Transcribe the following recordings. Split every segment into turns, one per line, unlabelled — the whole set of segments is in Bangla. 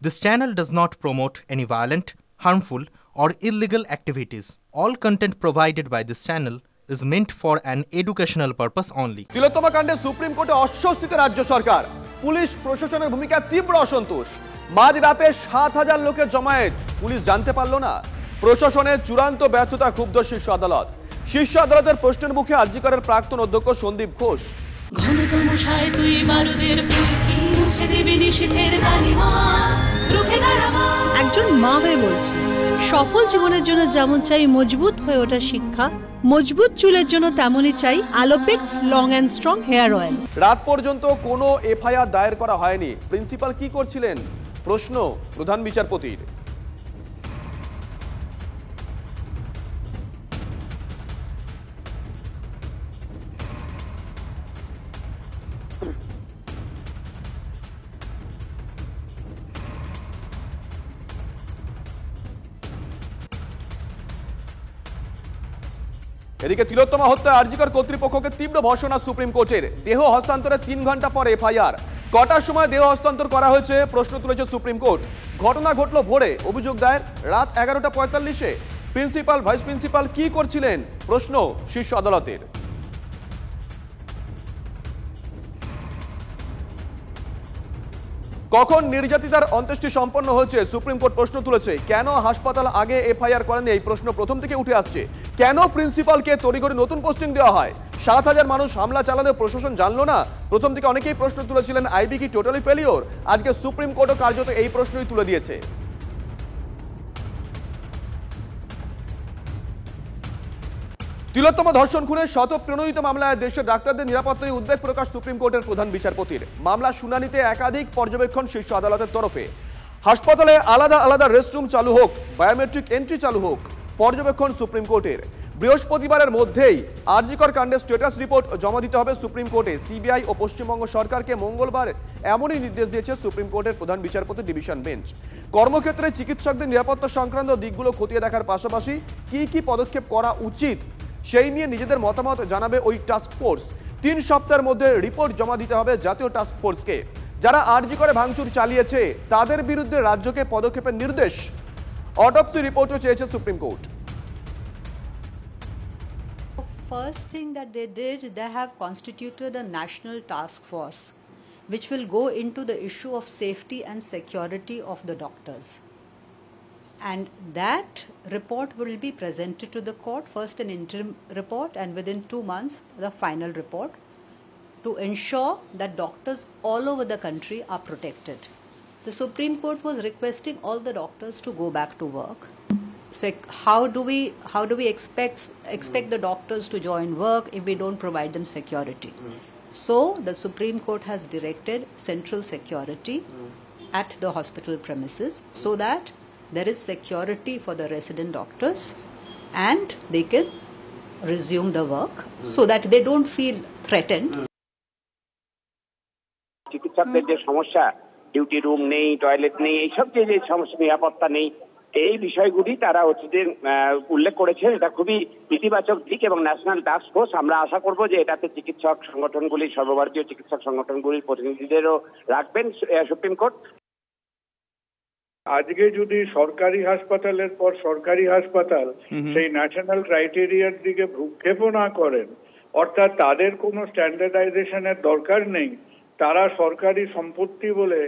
This channel does not promote any violent, harmful, or illegal activities. All content provided by this channel is meant for an educational purpose only.
তিলোত্তমা কাণ্ডে সুপ্রিম কোর্টে অস্বস্তিতে রাজ্য সরকার, পুলিশ প্রশাসনের ভূমিকা তীব্র অসন্তোষ। মাঝ রাতে ৭,০০০ লোকের জমায়েত, পুলিশ জানতে পারল না। প্রশাসনের চূড়ান্ত ব্যর্থতা ক্ষুব্ধ শীর্ষ আদালত। শীর্ষ আদালতের প্রশ্নের মুখে আরজি করের প্রাক্তন অধ্যক্ষ সন্দীপ ঘোষ।
একজন মা হয়ে বলছি, সফল জীবনের জন্য যেমন চাই মজবুত হয়ে ওঠা শিক্ষা, মজবুত চুলের জন্য তেমনই চাই Alopex long and strong hair oil.
রাত পর্যন্ত কোনো এফআইআর দায়ের করা হয়নি। প্রিন্সিপাল কি করছিলেন? প্রশ্ন প্রধান বিচারপতির। এদিকে তিলোত্তমা হত্যা আরজিকর কর্তৃপক্ষকে তীব্র ভর্ৎসনা সুপ্রিম কোর্টের। দেহ হস্তান্তরের ৩ ঘন্টা পর এফআইআর। কটার সময় দেহ হস্তান্তর করা হয়েছে প্রশ্ন তুলেছে সুপ্রিম কোর্ট। ঘটনা ঘটল ভোরে, অভিযোগ দায়ের রাত ১১:৪৫-এ। প্রিন্সিপাল ভাইস প্রিন্সিপাল কি করছিলেন? প্রশ্ন শীর্ষ আদালতের। কখন নির্যাতিতার অন্ত্যেষ্টি সম্পন্ন হয়েছে সুপ্রিম কোর্ট প্রশ্ন তুলেছে। কেন হাসপাতাল আগে এফআইআর করেনি, এই প্রশ্ন প্রথম থেকে উঠে আসছে। কেন প্রিন্সিপালকে তড়িঘড়ি নতুন পোস্টিং দেওয়া হয়? ৭,০০০ মানুষ হামলা চালালেও প্রশাসন জানলো না। প্রথম থেকে অনেকেই প্রশ্ন তুলেছিলেন, আইবি কি টোটালি ফেলিওর? আজকে সুপ্রিম কোর্টও কার্যত এই প্রশ্নই তুলে দিয়েছে। তিলোত্তমা ধর্ষণ খুনের শতপ্রণোদিত মামলায় দেশের ডাক্তারদের নিরাপত্তা নিয়ে উদ্বেগ প্রকাশ সুপ্রিম কোর্টের প্রধান বিচারপতির। মামলা শুনানিতে একাধিক পর্যবেক্ষণ শীর্ষ আদালতের তরফে। হাসপাতালে আলাদা আলাদা রেস্টরুম চালু হোক, বায়োমেট্রিক এন্ট্রি চালু হোক, পর্যবেক্ষণ সুপ্রিম কোর্টের। বৃহস্পতিবারের মধ্যেই আরজিকর কাণ্ডের স্ট্যাটাস রিপোর্ট জমা দিতে হবে সুপ্রিম কোর্টে। সিবিআই ও পশ্চিমবঙ্গ সরকারকে মঙ্গলবার এমনই নির্দেশ দিয়েছে সুপ্রিম কোর্টের প্রধান বিচারপতি ডিভিশন বেঞ্চ। কর্মক্ষেত্রে চিকিৎসকদের নিরাপত্তা সংক্রান্ত দিকগুলো খতিয়ে দেখার পাশাপাশি কি কি পদক্ষেপ করা উচিত সেই নিয়ে নিজেদের মতামত জানাবে ওই টাস্ক ফোর্স। ৩ সপ্তাহের মধ্যে রিপোর্ট জমা দিতে হবে জাতীয় টাস্ক ফোর্সকে। যারা আরজি করে ভাঙচুর চালিয়েছে তাদের বিরুদ্ধে রাজ্যকে পদক্ষেপের নির্দেশ। অটোপসি রিপোর্টও চেয়েছে supreme court.
First thing that they did, they have constituted a national task force which will go into the issue of safety and security of the doctors. And that report will be presented to the court, first an interim report and within 2 months the final report, to ensure that doctors all over the country are protected. The Supreme Court was requesting all the doctors to go back to work. So how do we expect the doctors to join work if we don't provide them security? So the Supreme Court has directed central security at the hospital premises so that there is security for the resident doctors and they can resume the work so that they don't feel threatened.
চিকিৎসকদের যে সমস্যা, ডিউটি রুম নেই, টয়লেট নেই, এইসব যে সমস্যা, নিরাপত্তা নেই, এই বিষয়গুলি তারা হচ্ছে উল্লেখ করেছে। এটা খুবই ইতিবাচক দিক এবং ন্যাশনাল টাস্ক ফোর্স, আমরা আশা করব যে এটাতে চিকিৎসক সংগঠনগুলি, সর্বভারতীয় চিকিৎসক সংগঠনগুলির প্রতিনিধিদেরও রাখবেন সুপ্রিম কোর্ট।
আজকে যদি সরকারি হাসপাতালের পর সরকারি হাসপাতাল সেই ন্যাশনাল ক্রাইটেরিয়ার দিকে ভ্রুক্ষেপও না করেন, অর্থাৎ তাদের কোনো স্ট্যান্ডার্ডাইজেশনের দরকার নেই, তারা সরকারি সম্পত্তি বলে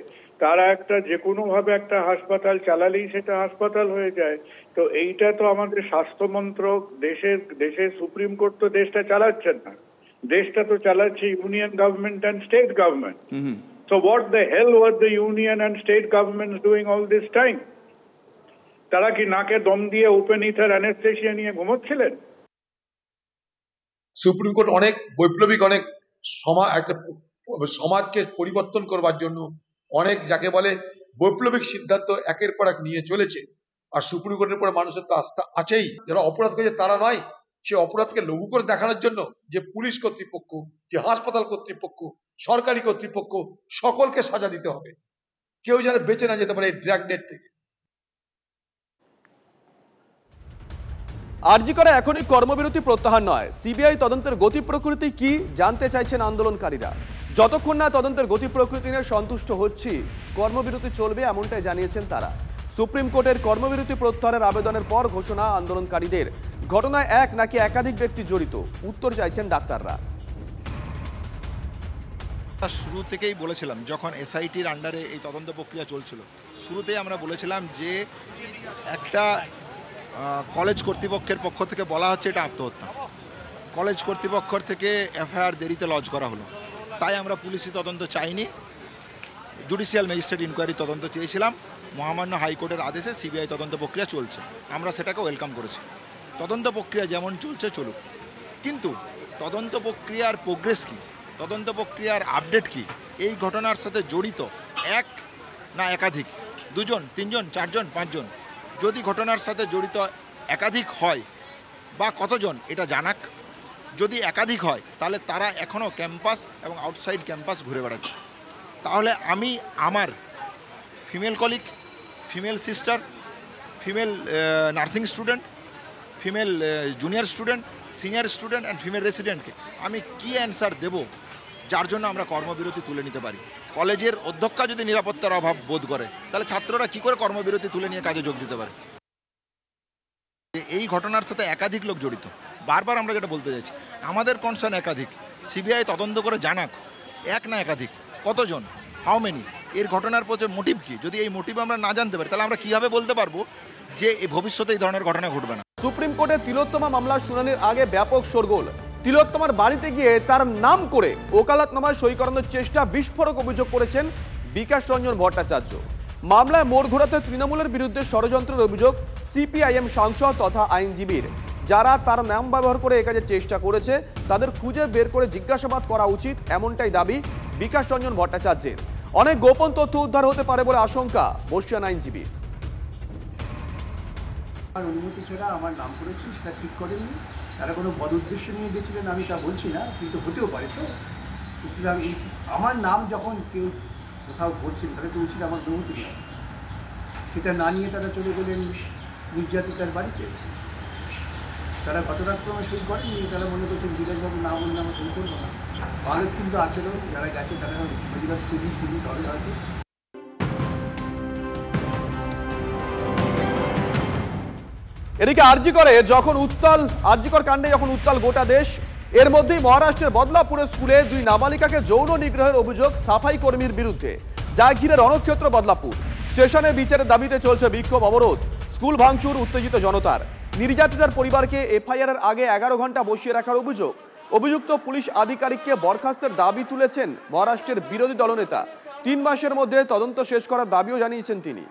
তারা একটা যে কোনো ভাবে একটা হাসপাতাল চালালেই সেটা হাসপাতাল হয়ে যায়, তো এইটা তো আমাদের স্বাস্থ্য মন্ত্রক, দেশের সুপ্রিম কোর্ট তো দেশটা চালাচ্ছেন না, দেশটা তো চালাচ্ছে union government and state government. So what the hell were the union and state governments doing all this time? তারা কি নাকে দম দিয়ে ওপেন ইথার অ্যানেস্থেসিয়া নিয়ে ঘুমোচ্ছিলেন?
সুপ্রিম কোর্ট অনেক বৈপ্লবিক, অনেক একটা সমাজকে পরিবর্তন করবার জন্য অনেক যাকে বলে বৈপ্লবিক সিদ্ধান্ত একের পর এক নিয়ে চলেছে। আর সুপ্রিম কোর্টের পরে মানুষের তো আস্থা আছেই। যারা অপরাধ করেছে তারা নয়, সে অপরাধকে লঘু করে দেখানোর জন্য যে পুলিশ কর্তৃপক্ষ, যে হাসপাতাল কর্তৃপক্ষ, সরকারি কর্তৃপক্ষ, সকলকে সাজা দিতে হবে। কেউ যেন বেঁচে না যেতে পারে এই ড্র্যাগ নেট থেকে।
আরজি করে এখনই কর্মবিরতি প্রত্যাহার নয়, সিবিআই তদন্তের গতি প্রকৃতি কি জানতে চাইছেন আন্দোলনকারীরা। যতক্ষণ না তদন্তের গতি প্রকৃতি নিয়ে সন্তুষ্ট হচ্ছি কর্মবিরতি চলবে, এমনটাই জানিয়েছেন তারা। সুপ্রিম কোর্টের কর্মবিরতি প্রত্যাহারের আবেদনের পর ঘোষণা আন্দোলনকারীদের। ঘটনায় এক নাকি একাধিক ব্যক্তি জড়িত, উত্তর চাইছেন ডাক্তাররা।
শুরু থেকেই বলেছিলাম, যখন এসআইটির আন্ডারে এই তদন্ত প্রক্রিয়া চলছিল, শুরুতেই আমরা বলেছিলাম যে একটা কলেজ কর্তৃপক্ষের পক্ষ থেকে বলা হচ্ছে এটা আত্মহত্যা। কলেজ কর্তৃপক্ষ থেকে এফআইআর দেরিতে লজ করা হলো, তাই আমরা পুলিশি তদন্ত চাইনি, জুডিশিয়াল ম্যাজিস্ট্রেট ইনকোয়ারি তদন্ত চেয়েছিলাম। মহামান্য হাইকোর্টের আদেশে সিবিআই তদন্ত প্রক্রিয়া চলছে, আমরা সেটাকে ওয়েলকাম করেছি। তদন্ত প্রক্রিয়া যেমন চলছে চলুক, কিন্তু তদন্ত প্রক্রিয়ার প্রোগ্রেস কী, তদন্ত প্রক্রিয়ার আপডেট কী, এই ঘটনার সাথে জড়িত এক না একাধিক, দুজন, তিনজন, চারজন, পাঁচজন, যদি ঘটনার সাথে জড়িত একাধিক হয় বা কতজন এটা জানাক। যদি একাধিক হয় তাহলে তারা এখনও ক্যাম্পাস এবং আউটসাইড ক্যাম্পাস ঘুরে বেড়াচ্ছে। তাহলে আমি আমার female colleague, female sister, female nursing student, female junior student, senior student and female রেসিডেন্টকে আমি কী অ্যান্সার দেব, যার জন্য আমরা কর্মবিরতি তুলে নিতে পারি। কলেজের অধ্যক্ষা যদি নিরাপত্তার অভাব বোধ করে, তাহলে ছাত্ররা কী করে কর্মবিরতি তুলে নিয়ে কাজে যোগ দিতে পারে। এই ঘটনার সাথে একাধিক লোক জড়িত, বারবার আমরা যেটা বলতে চাইছি, আমাদের কনসার্ন একাধিক। সিবিআই তদন্ত করে জানাক এক না একাধিক, কতজন, হাউ মেনি, এর ঘটনার পথে মোটিভ কী। যদি এই মোটিভ আমরা না জানতে পারি, তাহলে আমরা কীভাবে বলতে পারবো যে ভবিষ্যতে এই ধরনের ঘটনা ঘটবে না।
সুপ্রিম কোর্টে তিলোত্তমা মামলার শুনানির আগে ব্যাপক শোরগোল। তিলোত্তমার বাড়িতে গিয়ে তার নাম করে ওকালতনামায় সই করানোর চেষ্টা, বিস্ফোরক অভিযোগ করেছেন বিকাশ রঞ্জন ভট্টাচার্য। মামলায় মোড় ঘোরাতে তৃণমূলের বিরুদ্ধে ষড়যন্ত্রের অভিযোগ সিপিআইএম সাংসদ তথা আইনজীবীর। যারা তার নাম ব্যবহার করে এ কাজের চেষ্টা করেছে তাদের খুঁজে বের করে জিজ্ঞাসাবাদ করা উচিত, এমনটাই দাবি বিকাশ রঞ্জন ভট্টাচার্যের। অনেক গোপন তথ্য উদ্ধার হতে পারে বলে আশঙ্কা বর্ষিয়ান আইনজীবী।
আমার অনুমতি ছাড়া আমার নাম করেছি, সেটা ঠিক করেননি। তারা কোনো বদ উদ্দেশ্য নিয়ে গেছিলেন আমি তা বলছি না, কিন্তু হতেও পারে। তো সুতরাং আমার নাম যখন কেউ কোথাও করছেন, তাহলে তো উচিত আমার অনুমতি নেওয়া। সেটা না নিয়ে তারা চলে গেলেন নির্যাতিতার বাড়িতে। তারা ঘটনাক্রমে সই করেননি, তারা মনে করছেন বিকাশবাবু না বললে আমরা সই করবো না। ভালো কিন্তু আচরণ, যারা গেছে তারা মেডিকেল স্টেজে শুধু তবে হয়তো।
এদিকে আরজিকর কাণ্ডে যখন উত্তাল গোটা দেশ, এর মধ্যেই মহারাষ্ট্রের বদলাপুরের স্কুলে 2 নাবালিকাকে যৌন নিগ্রহের অভিযোগ সাফাই কর্মীর বিরুদ্ধে, যা ঘিরে রণক্ষেত্র বদলাপুর। স্টেশনে বিচারের দাবিতে চলছে বিক্ষোভ, অবরোধ, স্কুল ভাঙচুর উত্তেজিত জনতার। নির্যাতিতার পরিবারকে এফআইআর আগে 11 ঘন্টা বসিয়ে রাখার অভিযোগ। অভিযুক্ত পুলিশ আধিকারিককে বরখাস্তের দাবি তুলেছেন মহারাষ্ট্রের বিরোধী দলনেতা। 3 মাসের মধ্যে তদন্ত শেষ করার দাবিও জানিয়েছেন তিনি।